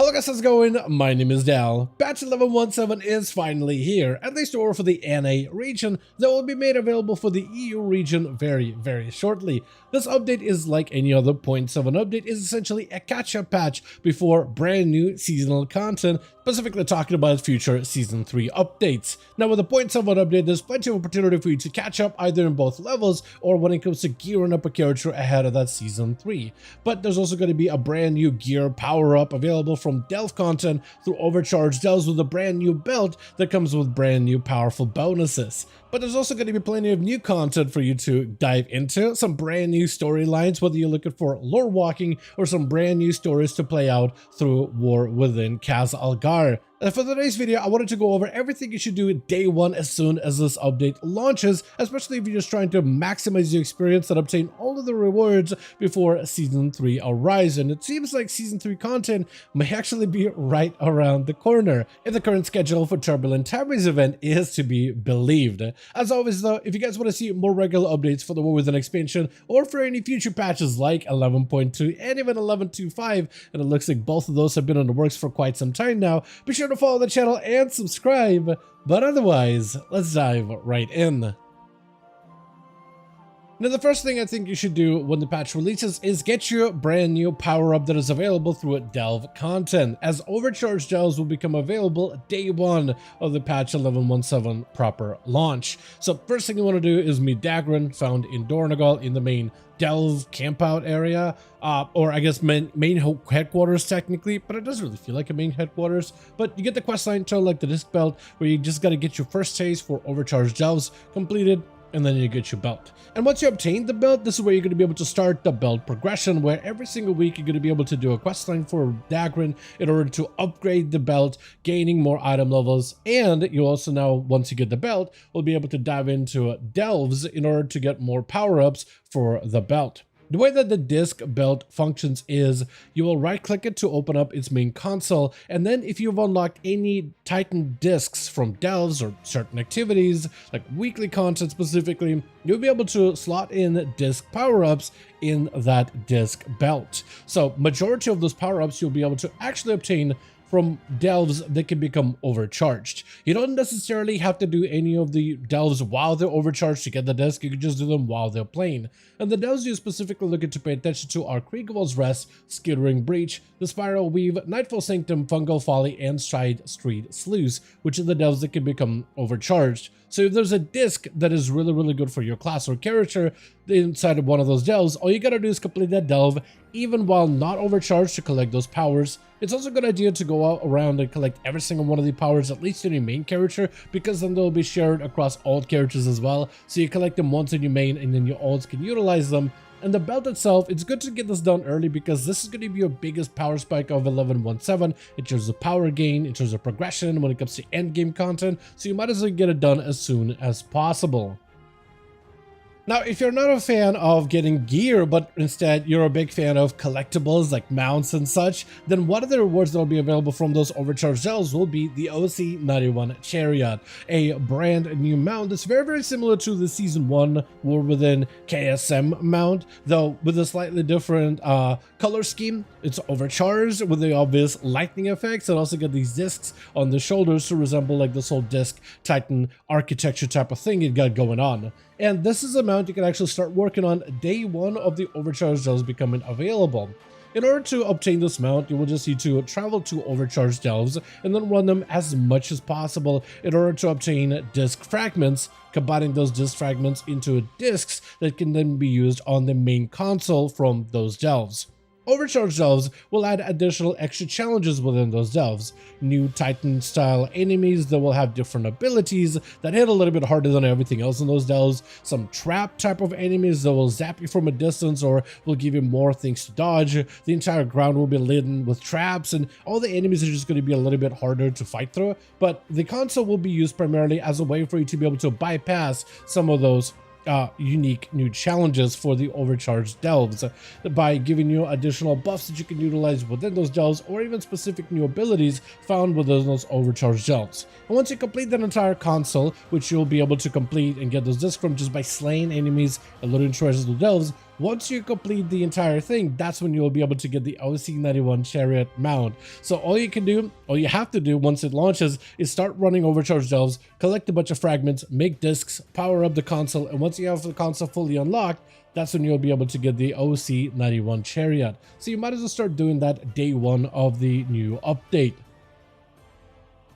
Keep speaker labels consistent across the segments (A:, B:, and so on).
A: Hello guys, how's it going? My name is Dal. Patch 11.17 is finally here, at least over for the NA region, that will be made available for the EU region very shortly. This update is like any other 0.7 update, is essentially a catch-up patch before brand new seasonal content, specifically talking about future Season 3 updates. Now with the 0.7 update, there's plenty of opportunity for you to catch up either in both levels or when it comes to gearing up a character ahead of that Season 3. But there's also going to be a brand new gear power-up available from Delve content through overcharged delves with a brand new belt that comes with brand new powerful bonuses. But there's also going to be plenty of new content for you to dive into, some brand new storylines, whether you're looking for lore walking or some brand new stories to play out through War Within Kaz Algar. And for today's video, I wanted to go over everything you should do day one as soon as this update launches, especially if you're just trying to maximize your experience and obtain all of the rewards before Season 3 arrives. And it seems like Season 3 content may actually be right around the corner, if the current schedule for Turbulent Tabby's event is to be believed. As always though, if you guys want to see more regular updates for the War Within expansion, or for any future patches like 11.2 and even 11.25, and it looks like both of those have been in the works for quite some time now, be sure to follow the channel and subscribe. But otherwise, let's dive right in. Now the first thing I think you should do when the patch releases is get your brand new power-up that is available through Delve content, as overcharged delves will become available day one of the patch 11.17 proper launch. So first thing you want to do is meet Dalaran, found in Dornagal in the main Delve campout area, or I guess main headquarters technically, but it doesn't really feel like a main headquarters. But you get the questline to like the disc belt, where you just got to get your first taste for overcharged delves completed, and then you get your belt. And once you obtain the belt, this is where you're going to be able to start the belt progression, where every single week you're going to be able to do a questline for Dalaran in order to upgrade the belt, gaining more item levels. And you also now, once you get the belt, will be able to dive into delves in order to get more power-ups for the belt. The way that the disc belt functions is you will right click it to open up its main console, and then if you've unlocked any Titan discs from delves or certain activities, like weekly content specifically, you'll be able to slot in disc power-ups in that disc belt. So majority of those power-ups you'll be able to actually obtain from delves that can become overcharged. You don't necessarily have to do any of the delves while they're overcharged to get the disc. You can just do them while they're playing. And the delves you're specifically looking to pay attention to are Kriegwald's Rest, Skittering Breach, the Spiral Weave, Nightfall Sanctum, Fungal Folly, and Side Street Sluice, which are the delves that can become overcharged. So if there's a disc that is really good for your class or character inside of one of those delves, all you gotta do is complete that delve, even while not overcharged, to collect those powers. It's also a good idea to go out around and collect every single one of the powers, at least in your main character, because then they'll be shared across all characters as well. So you collect them once in your main, and then your alts can utilize them. And the belt itself, it's good to get this done early, because this is going to be your biggest power spike of 11.17 in terms of power gain, in terms of progression when it comes to end game content, so you might as well get it done as soon as possible. Now, if you're not a fan of getting gear, but instead you're a big fan of collectibles like mounts and such, then one of the rewards that will be available from those overcharged delves will be the OC91 Chariot, a brand new mount that's very similar to the Season 1 War Within KSM mount, though with a slightly different color scheme. It's overcharged with the obvious lightning effects, and also get these discs on the shoulders to resemble like this whole disc Titan architecture type of thing you got going on. And this is a mount you can actually start working on day one of the overcharged delves becoming available. In order to obtain this mount, you will just need to travel to overcharged delves and then run them as much as possible in order to obtain disc fragments, combining those disc fragments into discs that can then be used on the main console from those delves. Overcharged delves will add additional extra challenges within those delves. New Titan style enemies that will have different abilities that hit a little bit harder than everything else in those delves. Some trap type of enemies that will zap you from a distance or will give you more things to dodge. The entire ground will be laden with traps, and all the enemies are just going to be a little bit harder to fight through. But the console will be used primarily as a way for you to be able to bypass some of those unique new challenges for the overcharged delves by giving you additional buffs that you can utilize within those delves, or even specific new abilities found within those overcharged delves. And once you complete that entire console, which you'll be able to complete and get those discs from just by slaying enemies and looting treasures of the delves, Once you complete the entire thing, that's when you'll be able to get the OC91 Chariot mount. So all you have to do once it launches is start running Overcharged Delves, collect a bunch of fragments, make discs, power up the console, and once you have the console fully unlocked, that's when you'll be able to get the OC91 Chariot. So you might as well start doing that day one of the new update.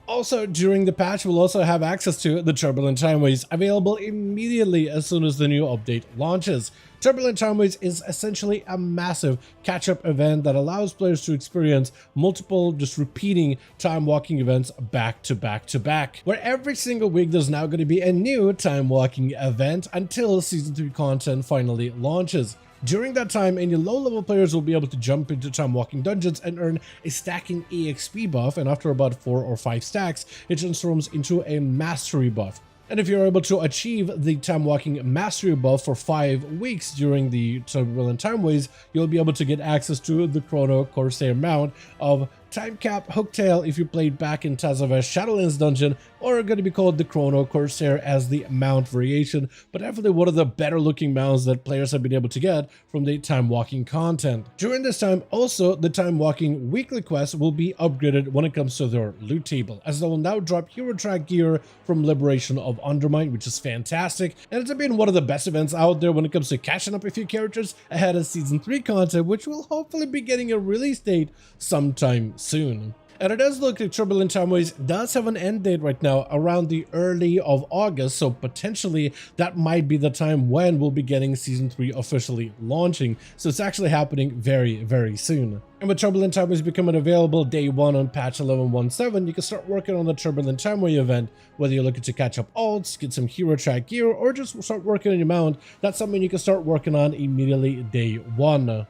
A: Also, during the patch, we'll also have access to the Turbulent Timeways, available immediately as soon as the new update launches. Turbulent Timeways is essentially a massive catch-up event that allows players to experience multiple, just repeating time-walking events back to back to back, where every single week there's now going to be a new time-walking event until Season 3 content finally launches. During that time, any low-level players will be able to jump into time-walking dungeons and earn a stacking EXP buff, and after about 4 or 5 stacks, it transforms into a mastery buff. And if you're able to achieve the time-walking mastery buff for 5 weeks during the Turbulent Timeways, you'll be able to get access to the Chrono Corsair mount of Time Cap Hooktail if you played back in Tazavesh Shadowlands dungeon, or going to be called the Chrono Corsair as the mount variation, but definitely one of the better looking mounts that players have been able to get from the time walking content. During this time, also the time walking weekly quests will be upgraded when it comes to their loot table, as they will now drop hero track gear from Liberation of Undermine, which is fantastic, and it's been one of the best events out there when it comes to catching up a few characters ahead of Season 3 content, which will hopefully be getting a release date sometime soon. And it does look like Turbulent Timeways does have an end date right now around the early of August, so potentially that might be the time when we'll be getting Season 3 officially launching. So it's actually happening very, very soon. And with Turbulent Timeways becoming available day 1 on patch 11.17, you can start working on the Turbulent Timeway event, whether you're looking to catch up alts, get some hero track gear, or just start working on your mount. That's something you can start working on immediately day 1.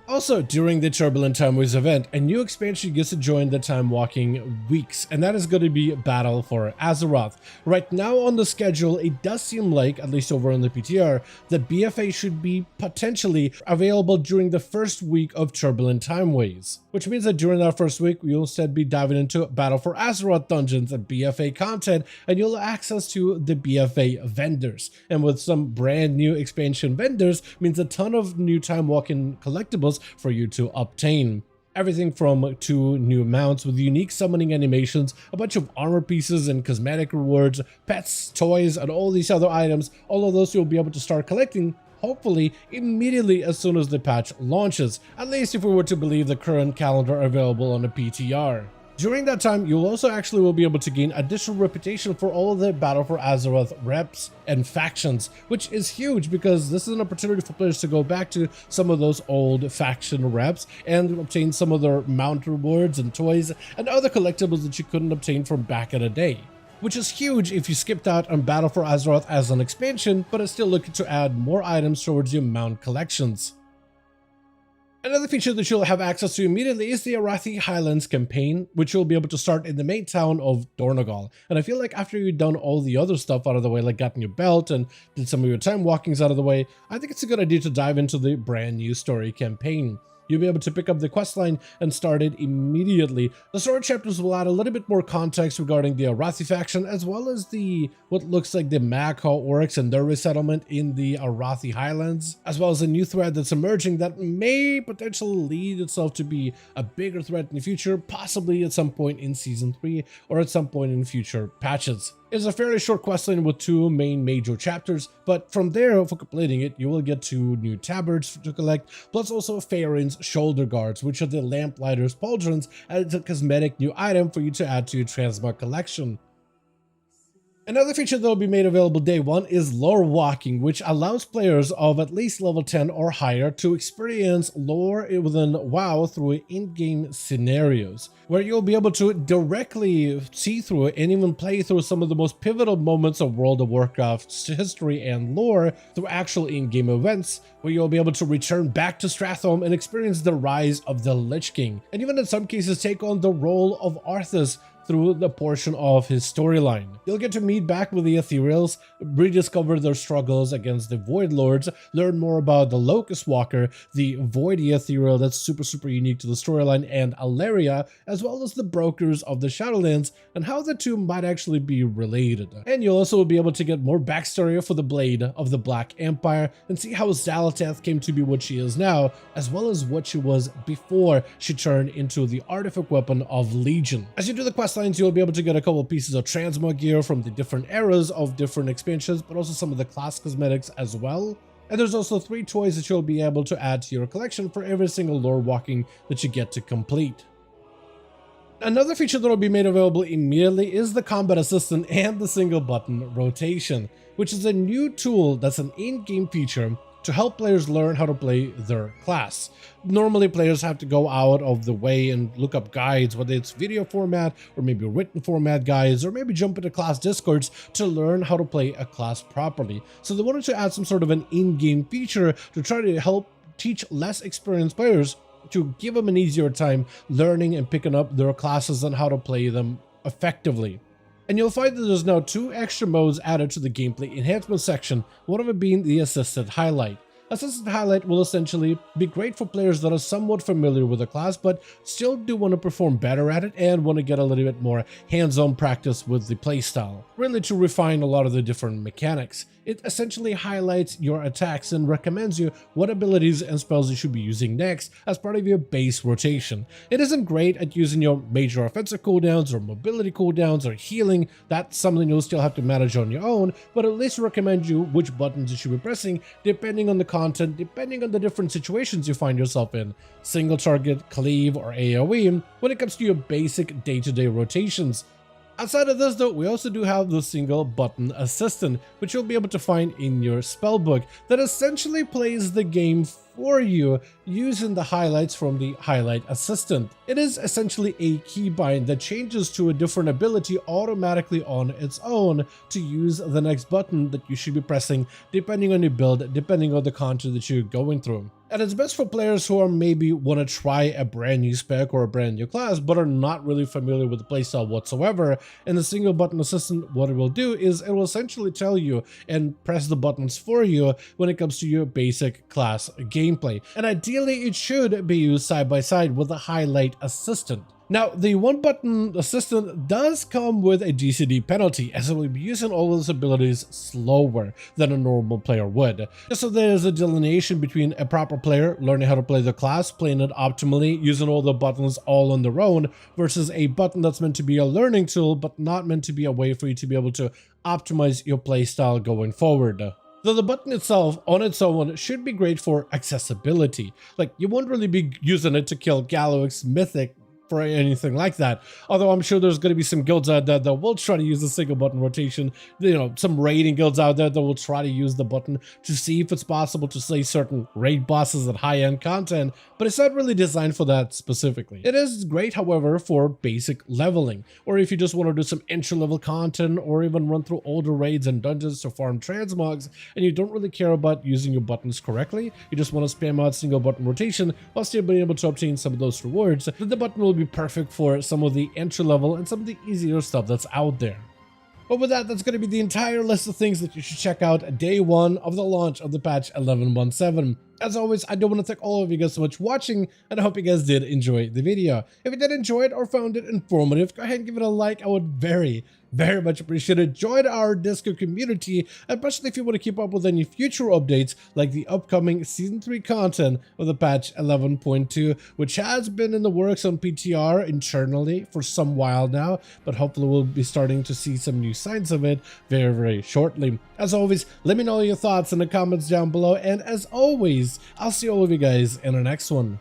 A: Also, during the Turbulent Timeways event, a new expansion gets to join the time walking weeks, and that is going to be Battle for Azeroth. Right now on the schedule, it does seem like, at least over on the PTR, that BFA should be potentially available during the first week of Turbulent Timeways, which means that during that first week, we'll instead be diving into Battle for Azeroth dungeons and BFA content, and you'll have access to the BFA vendors. And with some brand new expansion vendors, means a ton of new time walking collectibles for you to obtain. Everything from 2 new mounts with unique summoning animations, a bunch of armor pieces and cosmetic rewards, pets, toys, and all these other items. All of those you'll be able to start collecting hopefully immediately as soon as the patch launches, at least if we were to believe the current calendar available on the PTR. During that time, you'll also actually will be able to gain additional reputation for all of the Battle for Azeroth reps and factions, which is huge because this is an opportunity for players to go back to some of those old faction reps and obtain some of their mount rewards and toys and other collectibles that you couldn't obtain from back in the day. Which is huge if you skipped out on Battle for Azeroth as an expansion, but are still looking to add more items towards your mount collections. Another feature that you'll have access to immediately is the Arathi Highlands campaign, which you'll be able to start in the main town of Dornogal. And I feel like after you've done all the other stuff out of the way, like gotten your belt and did some of your time walkings out of the way, I think it's a good idea to dive into the brand new story campaign. You'll be able to pick up the questline and start it immediately. The story chapters will add a little bit more context regarding the Arathi faction, as well as what looks like the Maghaw orcs and their resettlement in the Arathi Highlands, as well as a new threat that's emerging that may potentially lead itself to be a bigger threat in the future, possibly at some point in Season 3 or at some point in future patches. It's a fairly short questline with 2 main major chapters, but from there, for completing it, you will get 2 new tabards to collect, plus also Faerun's shoulder guards, which are the Lamplighter's pauldrons, and it's a cosmetic new item for you to add to your transmog collection. Another feature that will be made available day 1 is lore walking, which allows players of at least level 10 or higher to experience lore within WoW through in-game scenarios, where you'll be able to directly see through it and even play through some of the most pivotal moments of World of Warcraft's history and lore through actual in-game events, where you'll be able to return back to Stratholme and experience the rise of the Lich King, and even in some cases take on the role of Arthas through the portion of his storyline. You'll get to meet back with the Ethereals, rediscover their struggles against the Void Lords, learn more about the Locust Walker, the Voidy Ethereal that's super unique to the storyline, and Alaria, as well as the Brokers of the Shadowlands, and how the two might actually be related. And you'll also be able to get more backstory for the Blade of the Black Empire and see how Xal'atath came to be what she is now, as well as what she was before she turned into the artifact weapon of Legion. As you do the quest lines, you'll be able to get a couple of pieces of transmog gear from the different eras of different expansions, but also some of the class cosmetics as well. And there's also 3 toys that you'll be able to add to your collection for every single lore walking that you get to complete. Another feature that will be made available immediately is the combat assistant and the single button rotation, which is a new tool that's an in-game feature to help players learn how to play their class. Normally, players have to go out of the way and look up guides, whether it's video format or maybe written format guides, or maybe jump into class discords to learn how to play a class properly. So they wanted to add some sort of an in-game feature to try to help teach less experienced players, to give them an easier time learning and picking up their classes and how to play them effectively. And you'll find that there's now 2 extra modes added to the gameplay enhancement section, one of it being the assisted highlight. Assisted highlight will essentially be great for players that are somewhat familiar with the class but still do want to perform better at it and want to get a little bit more hands-on practice with the playstyle, really to refine a lot of the different mechanics. It essentially highlights your attacks and recommends you what abilities and spells you should be using next as part of your base rotation. It isn't great at using your major offensive cooldowns or mobility cooldowns or healing. That's something you'll still have to manage on your own, but at least recommend you which buttons you should be pressing depending on the content, depending on the different situations you find yourself in, single target, cleave, or AoE, when it comes to your basic day-to-day rotations. Outside of this though, we also do have the single button assistant, which you'll be able to find in your spellbook, that essentially plays the game for you using the highlights from the highlight assistant. It is essentially a keybind that changes to a different ability automatically on its own to use the next button that you should be pressing depending on your build, depending on the content that you're going through. And it's best for players who are maybe want to try a brand new spec or a brand new class but are not really familiar with the playstyle whatsoever. And the single button assistant, what it will do is it will essentially tell you and press the buttons for you when it comes to your basic class gameplay. And ideally it should be used side by side with the highlight assistant. Now, the one button assistant does come with a GCD penalty, as it will be using all of its abilities slower than a normal player would. Just so there's a delineation between a proper player learning how to play the class, playing it optimally, using all the buttons all on their own, versus a button that's meant to be a learning tool, but not meant to be a way for you to be able to optimize your playstyle going forward. Though the button itself on its own should be great for accessibility. Like, you won't really be using it to kill Gallowix Mythic for anything like that, although I'm sure there's going to be some guilds out there that will try to use the single button rotation. You know, some raiding guilds out there that will try to use the button to see if it's possible to slay certain raid bosses at high-end content, but it's not really designed for that specifically. It is great, however, for basic leveling, or if you just want to do some entry-level content, or even run through older raids and dungeons to farm transmogs, and you don't really care about using your buttons correctly, you just want to spam out single button rotation while still being able to obtain some of those rewards, then the button will be perfect for some of the entry level and some of the easier stuff that's out there. But with that, that's going to be the entire list of things that you should check out day 1 of the launch of the patch 11.17. As always, I do want to thank all of you guys so much for watching, and I hope you guys did enjoy the video. If you did enjoy it or found it informative, go ahead and give it a like. I would very much appreciate it. Join our Discord community, especially if you want to keep up with any future updates like the upcoming Season 3 content of the patch 11.2, which has been in the works on PTR internally for some while now, but hopefully we'll be starting to see some new signs of it very shortly. As always, let me know your thoughts in the comments down below, and as always, I'll see all of you guys in the next one.